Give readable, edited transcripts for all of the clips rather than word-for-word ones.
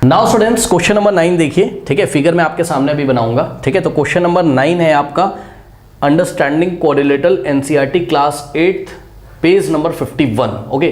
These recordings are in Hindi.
नाउ स्टूडेंट्स क्वेश्चन नंबर 9 देखिए, ठीक है। फिगर मैं आपके सामने अभी बनाऊंगा, ठीक है। तो क्वेश्चन नंबर 9 है आपका understanding quadrilateral NCERT class 8 page number 51। Okay,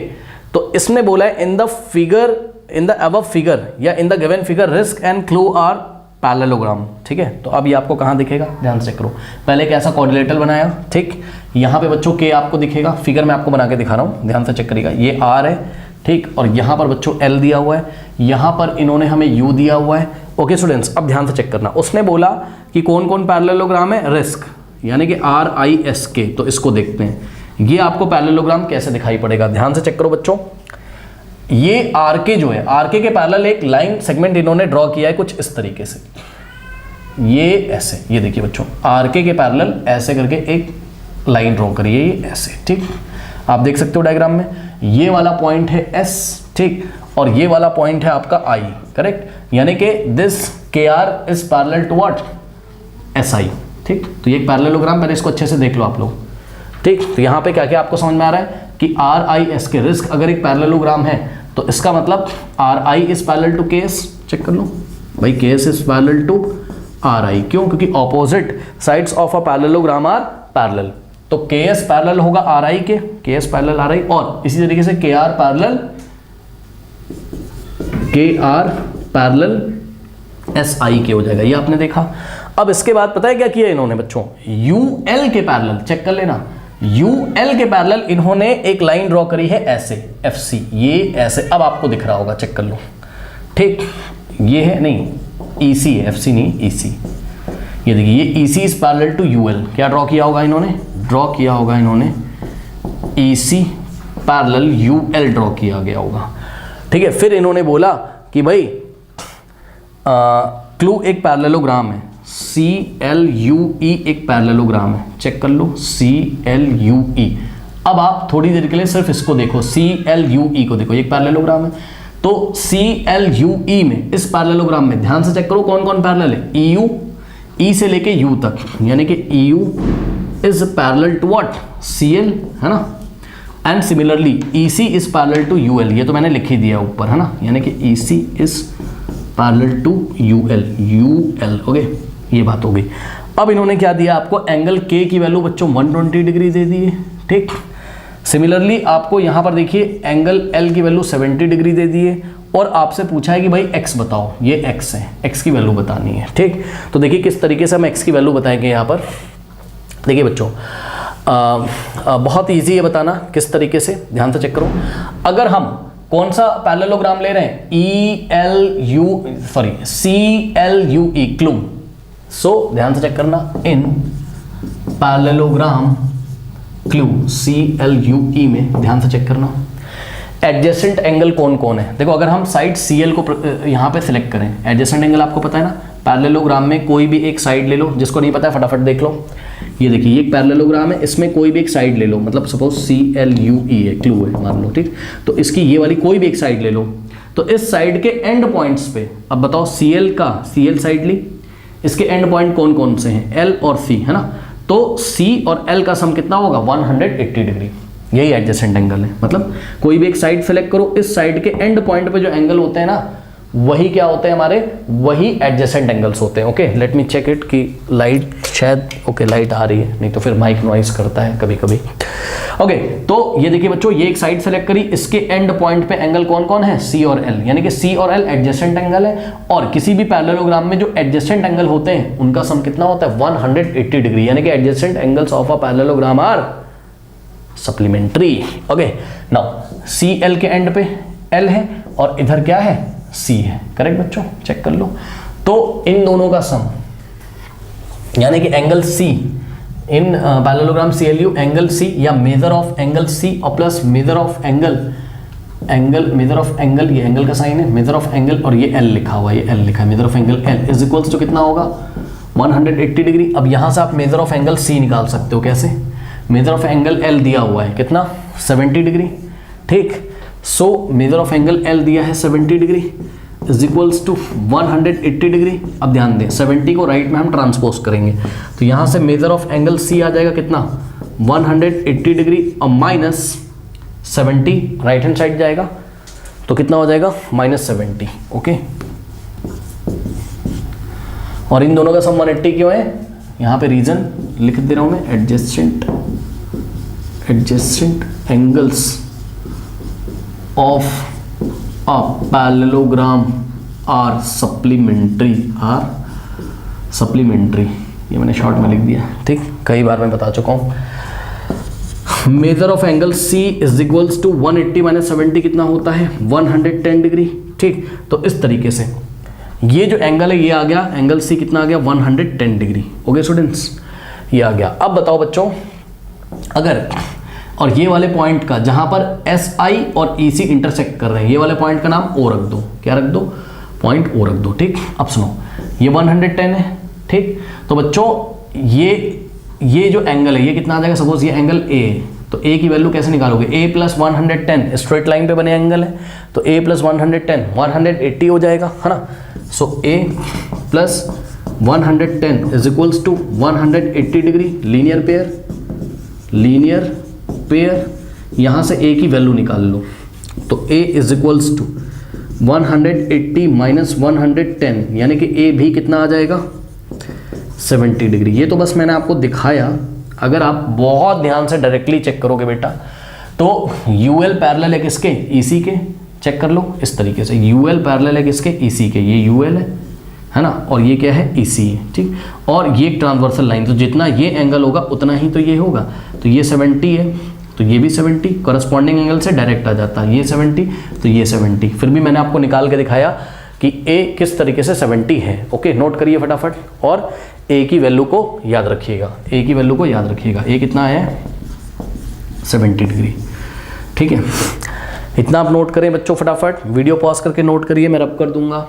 तो इसमें बोला है in the figure, in the above figure या in the given figure RISK and CLUE are parallelogram, ठीक है। तो अब ये आपको कहाँ दिखेगा, ध्यान से करो। पहले एक ऐसा क्वाड्रिलेटरल बनाया, ठीक। यहाँ पे बच्चों के आपको दिखेगा, फिगर में आपको बना के दिखा रहा हूँ, ध्यान से चेक करिएगा। ये आर है, ठीक, और यहाँ पर बच्चों एल दिया हुआ है, यहाँ पर इन्होंने हमें यू दिया हुआ है। ओके स्टूडेंट्स, अब ध्यान से चेक करना। उसने बोला कि कौन कौन पैरेललोग्राम है, रिस्क यानी कि आर आई एस के। तो इसको देखते हैं, ये आपको पैरेललोग्राम कैसे दिखाई पड़ेगा, ध्यान से चेक करो बच्चों। ये आर के जो है, आर के पैरेलल एक लाइन सेगमेंट इन्होंने ड्रॉ किया है कुछ इस तरीके से, ये ऐसे, ये देखिए बच्चों, आर के पैरेलल ऐसे करके एक लाइन ड्रॉ करिए, ये ऐसे, ठीक। आप देख सकते हो डायग्राम में, ये वाला पॉइंट है एस, ठीक, और ये वाला पॉइंट है आपका आई, करेक्ट। यानी कि this K R is parallel to what, S I, ठीक। तो ये एक पैरेललोग्राम, पहले इसको अच्छे से देख लो आप लोग, ठीक। तो यहाँ पे क्या क्या आपको समझ में आ रहा है कि R I S K RISK अगर एक पैरेललोग्राम है तो इसका मतलब R I is parallel to K S. Check कर लो भाई, K S is parallel to R I, क्यों? क्योंकि opposite sides of a parallelogram are parallel. तो के एस पैरेलल होगा R I K S parallel are आई, और इसी तरीके से के आर पैरेलल एस आई के हो जाएगा, ये आपने देखा। अब इसके बाद पता है क्या किया इन्होंने बच्चों, यू एल के पैरेलल, चेक कर लेना, यू एल के पैरेलल इन्होंने एक लाइन ड्रॉ करी है ऐसे, एफ सी, ये ऐसे, अब आपको दिख रहा होगा, चेक कर लो, ठीक। ये है नहीं, ई सी है, एफ सी नहीं, ई सी। ये देखिए, ये E C is parallel to U L. क्या ड्रॉ किया होगा इन्होंने, ड्रॉ किया होगा इन्होंने E C parallel U L draw किया गया होगा, ठीक है। फिर इन्होंने बोला कि भाई क्लू एक पैरेललोग्राम है, सी एल यू ई एक पैरेललोग्राम है, चेक कर लो, सी एल यू ई। अब आप थोड़ी देर के लिए सिर्फ इसको देखो, सी एल यू ई को देखो, ये एक पैरेललोग्राम है। तो सी एल यू ई में, इस पैरेललोग्राम में ध्यान से चेक करो कौन कौन पैरेलल है, ई यू, ई से लेके यू तक, यानी कि E U is parallel to what, C L, है ना। And similarly E C is parallel to U L, ये तो मैंने लिख ही दिया ऊपर, है ना, यानी कि E C is parallel to U L, okay, ये बात हो गई। अब इन्होंने क्या दिया आपको, एंगल के की वैल्यू बच्चों 120 डिग्री दे दी है, ठीक। सिमिलरली आपको यहाँ पर देखिए एंगल एल की वैल्यू 70 डिग्री दे दी है, और आपसे पूछा है कि भाई एक्स बताओ, ये एक्स है, एक्स की वैल्यू बतानी है, ठीक। तो देखिए किस तरीके से हम एक्स की वैल्यू बताएंगे यहाँ पर। देखिए बच्चों, बहुत ईजी है बताना किस तरीके से, ध्यान से चेक करो। अगर हम कौन सा पैरेललोग्राम ले रहे हैं, E L U, sorry, C L U E, clue. So ध्यान से चेक करना, in parallelogram clue C L U E में ध्यान से चेक करना, एडजेसेंट एंगल कौन कौन है। देखो अगर हम साइड सी एल को यहाँ पे सिलेक्ट करें, एडजेसेंट एंगल आपको पता है ना, पैरेललोग्राम में कोई भी एक साइड ले लो, जिसको नहीं पता है फटाफट देख लो। ये देखिए, ये एक पैरेललोग्राम है, इसमें कोई भी एक साइड ले लो, मतलब suppose C L U E है, क्लू है मान लो, ठीक। तो इसकी ये वाली कोई भी एक साइड ले लो, तो इस साइड के एंड पॉइंट्स पे, अब बताओ सी एल का, सी एल साइड ली, इसके एंड पॉइंट कौन कौन से हैं, एल और सी, है ना। तो सी और एल का सम कितना होगा, 180 डिग्री, यही एडजेसेंट एंगल है। मतलब कोई भी एक साइड सेलेक्ट करो, इस साइड के एंड पॉइंट पे जो एंगल होते हैं ना, वही क्या होते हैं हमारे, वही एडजेसेंट एंगल्स होते हैं। Okay, let me check it कि लाइट शायद, ओके लाइट आ रही है, नहीं तो फिर माइक नॉइस करता है कभी कभी। ओके, तो ये देखिए बच्चों, ये एक साइड सेलेक्ट करी, इसके एंड पॉइंट पे एंगल कौन कौन है, सी और एल, यानी कि सी और एल एडजेसेंट एंगल है। और किसी भी पैरेललोग्राम में जो एडजेसेंट एंगल होते हैं उनका सम कितना होता है, 180 डिग्री, यानी कि adjacent angles of a parallelogram are supplementary. Okay, now C L के एंड पे एल है और इधर क्या है, सी है, करेक्ट बच्चों, चेक कर लो। तो इन दोनों का सम, यानी कि angle C in parallelogram C L U, angle C या मेजर ऑफ एंगल सी और plus measure of angle, measure of angle, ये एंगल का साइन है, मेजर ऑफ एंगल, और ये एल लिखा हुआ है, ये एल लिखा है, measure of angle L is equals to कितना होगा, 180 डिग्री। अब यहां से आप मेजर ऑफ एंगल सी निकाल सकते हो, कैसे, मेजर ऑफ एंगल एल दिया हुआ है कितना, 70 डिग्री, ठीक। So measure of angle L दिया है 70 degree is equals to 180 degree. अब ध्यान दें, 70 को राइट में हम ट्रांसपोज करेंगे, तो यहाँ से मेजर ऑफ एंगल सी आ जाएगा कितना, 180 डिग्री और माइनस 70 राइट हैंड साइड जाएगा, तो कितना हो जाएगा, -70। ओके, और इन दोनों का सम 180 क्यों है, यहाँ पे रीजन लिख दे रहा हूँ मैं, adjacent angles of a parallelogram are supplementary, ये मैंने शॉर्ट में लिख दिया, ठीक, कई बार मैं बता चुका हूँ। Measure of angle C is equals to 180 minus 70 कितना होता है 110 डिग्री, ठीक। तो इस तरीके से ये जो एंगल है ये आ गया, एंगल C कितना आ गया 110 डिग्री। ओके स्टूडेंट्स, ये आ गया। अब बताओ बच्चों, अगर और ये वाले पॉइंट का जहां पर SI और EC इंटरसेक्ट कर रहे हैं, ये वाले पॉइंट का नाम O रख दो, क्या रख दो, पॉइंट O रख दो, ठीक। अब सुनो, ये 110 है, ठीक। तो बच्चों ये जो एंगल है ये कितना आ जाएगा, सपोज ये एंगल A, तो A की वैल्यू कैसे निकालोगे, A प्लस 110 स्ट्रेट लाइन पे बने एंगल है, तो A प्लस 110 180 हो जाएगा, है ना। So A plus 110 is equals to 180 degree, linear pair, यहाँ से A की वैल्यू निकाल लो, तो A is equals to 180 minus 110, यानी कि A भी कितना आ जाएगा 70 डिग्री। ये तो बस मैंने आपको दिखाया, अगर आप बहुत ध्यान से डायरेक्टली चेक करोगे बेटा तो UL पैरेलल है किसके, EC के, चेक कर लो इस तरीके से, UL पैरेलल है किसके, EC के, ये UL है ना, और ये क्या है EC है, ठीक। और ये ट्रांसवर्सल लाइन, तो जितना ये एंगल होगा उतना ही तो ये होगा, तो ये 70 है तो ये भी 70, करस्पॉन्डिंग एंगल से डायरेक्ट आ जाता है, ये 70 तो ये 70, फिर भी मैंने आपको निकाल के दिखाया कि A किस तरीके से 70 है। ओके, नोट करिए फटाफट, और A की वैल्यू को याद रखिएगा, A की वैल्यू को याद रखिएगा, A कितना है 70 डिग्री, ठीक है। इतना आप नोट करें बच्चों फटाफट, वीडियो पॉज करके नोट करिए, मैं रब कर दूंगा,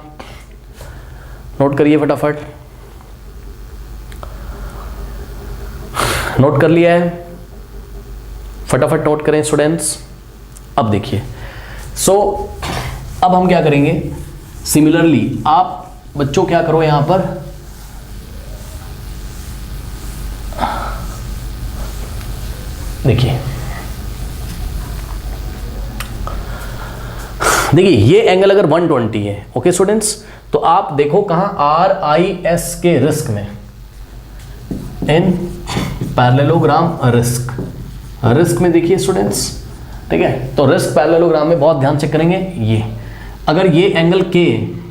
नोट करिए फटाफट, नोट कर लिया है, फटाफट नोट करें स्टूडेंट्स। अब देखिए, अब हम क्या करेंगे, सिमिलरली आप बच्चों क्या करो, यहां पर देखिए ये एंगल अगर 120 है, ओके स्टूडेंट्स, तो आप देखो कहां, RIS के रिस्क में, इन पैरेललोग्राम रिस्क में देखिए स्टूडेंट्स, ठीक है। तो रिस्क पैरेललोग्राम में बहुत ध्यान से करेंगे, ये अगर ये एंगल K,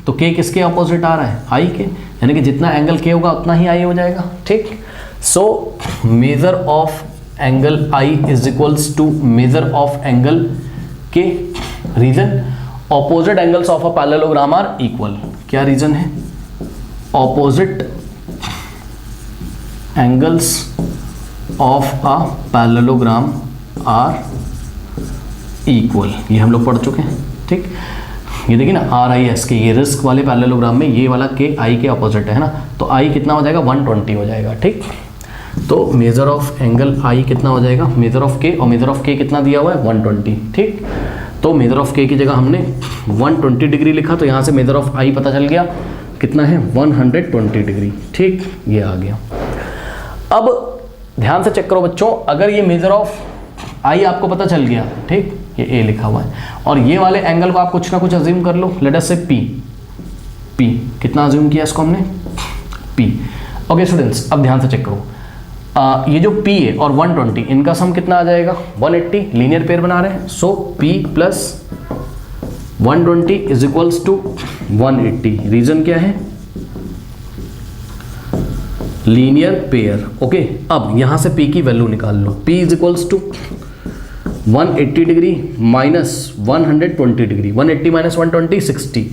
तो K किसके अपोजिट आ रहा है, I के, यानी कि जितना एंगल K होगा उतना ही I हो जाएगा, ठीक। So measure of angle I is equals to measure of angle K, reason opposite angles of a parallelogram are equal, क्या रीजन है, opposite angles of a parallelogram are equal, ये हम लोग पढ़ चुके हैं, ठीक। ये देखिए ना, RIS के, ये रिस्क वाले पैरेललोग्राम में ये वाला K I के अपोजिट है ना, तो I कितना हो जाएगा 120 हो जाएगा, ठीक। तो मेजर ऑफ एंगल I कितना हो जाएगा, मेजर ऑफ K, और मेजर ऑफ K कितना दिया हुआ है 120, ठीक। तो मेजर ऑफ K की जगह हमने 120 डिग्री लिखा, तो यहाँ से मेजर ऑफ I पता चल गया कितना है 120 डिग्री, ठीक, ये आ गया। अब ध्यान से चेक करो बच्चों, अगर ये मेजर ऑफ I आपको पता चल गया, ठीक, ये A लिखा हुआ है, और ये वाले एंगल को आप कुछ ना कुछ अज्यूम कर लो, लेट अस से P कितना अज्यूम किया इसको हमने, P। ओके स्टूडेंट्स, अब ध्यान से चेक करो, ये जो P है और 120 इनका सम कितना आ जाएगा 180, लीनियर पेयर बना रहे हैं, so P plus 120 is equals to 180, reason क्या है, लीनियर पेयर। ओके, अब यहां से P की वैल्यू निकाल लो, P is equals to 180 degree minus 120 degree, 180 minus 120 60,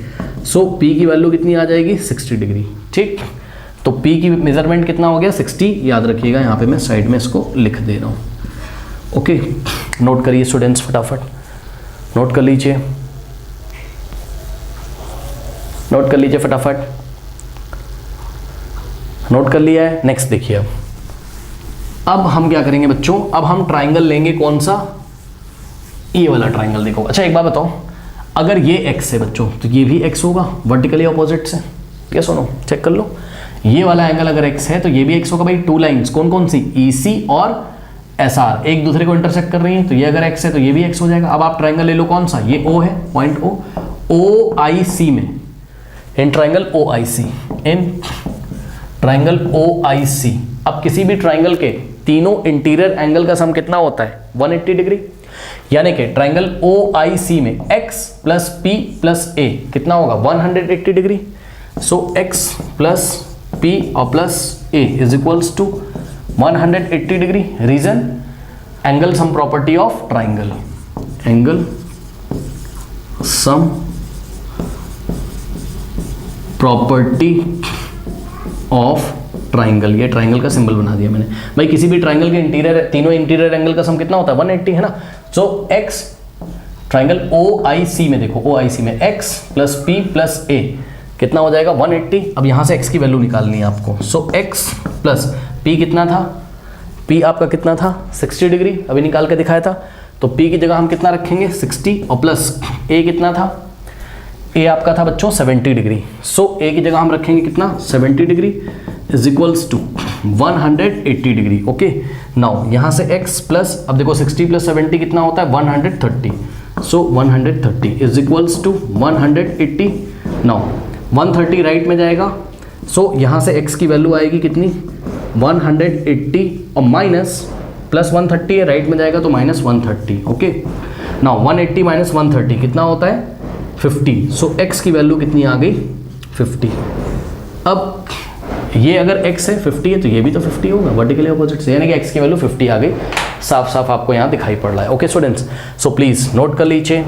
so P की वैल्यू कितनी आ जाएगी 60 डिग्री, ठीक। तो P की मेजरमेंट कितना हो गया 60, याद रखिएगा, यहाँ पे मैं साइड में इसको लिख दे रहा हूँ। ओके, नोट करिए स्टूडेंट्स फटाफट, नोट कर लीजिए, नोट कर लीजिए फटाफट, नोट कर लिया है। नेक्स्ट देखिए, अब हम क्या करेंगे बच्चों, अब हम ट्राइंगल लेंगे, कौन सा, ये वाला ट्राइंगल देखो। अच्छा एक बात बताओ, अगर ये x है बच्चों तो ये भी x होगा वर्टिकली ऑपोजिट से, क्या सुनो चेक कर लो, ये वाला एंगल अगर x है तो ये भी x होगा भाई। टू लाइंस कौन कौन सी, EC और SR एक दूसरे को इंटरसेक्ट कर रही हैं, तो ये अगर x है तो ये भी x हो जाएगा। अब आप ट्राइंगल ले लो, कौन सा, ये O है, पॉइंट OIC में, in triangle OIC, in triangle OIC। अब किसी भी ट्राइंगल के तीनों इंटीरियर एंगल का सम कितना होता है 180 डिग्री, यानी कि ट्राइंगल OIC में x plus p plus a कितना होगा 180 degree. So x plus p और plus a is equals to 180 degree. Reason angle sum property of triangle, angle sum property of triangle. ये ट्राइंगल का सिंबल बना दिया मैंने। भाई किसी भी ट्राइंगल के इंटीरियर, तीनों इंटीरियर एंगल का सम कितना होता है 180 है ना। सो x ट्राइंगल OIC में देखो, OIC में x plus p plus a कितना हो जाएगा 180। अब यहां से x की वैल्यू निकालनी है आपको। सो x प्लस p कितना था, p आपका कितना था 60 डिग्री, अभी निकाल के दिखाया था। तो p की जगह हम कितना रखेंगे 60 और प्लस a कितना था, a आपका था बच्चों 70 डिग्री। सो a की जगह हम रखेंगे कितना 70 degree is equals to 180 degree. Okay, now यहाँ से x प्लस, अब देखो 60 प्लस 70 कितना होता है 130। So 130 is equals to 180। Now 130 right में जाएगा। सो यहाँ से x की वैल्यू आएगी कितनी 180 और माइनस प्लस 130 है, राइट में जाएगा तो माइनस 130। ओके, नाउ 180 माइनस 130 कितना होता है 50। सो x की वैल्यू कितनी आ गई 50। अब ये अगर x है 50 है तो ये भी तो 50 होगा वर्टिकली अपोजिट से, यानी कि x की वैल्यू 50 आ गई। साफ साफ आपको यहाँ दिखाई पड़ रहा है। Okay students, so please note कर लीजिए।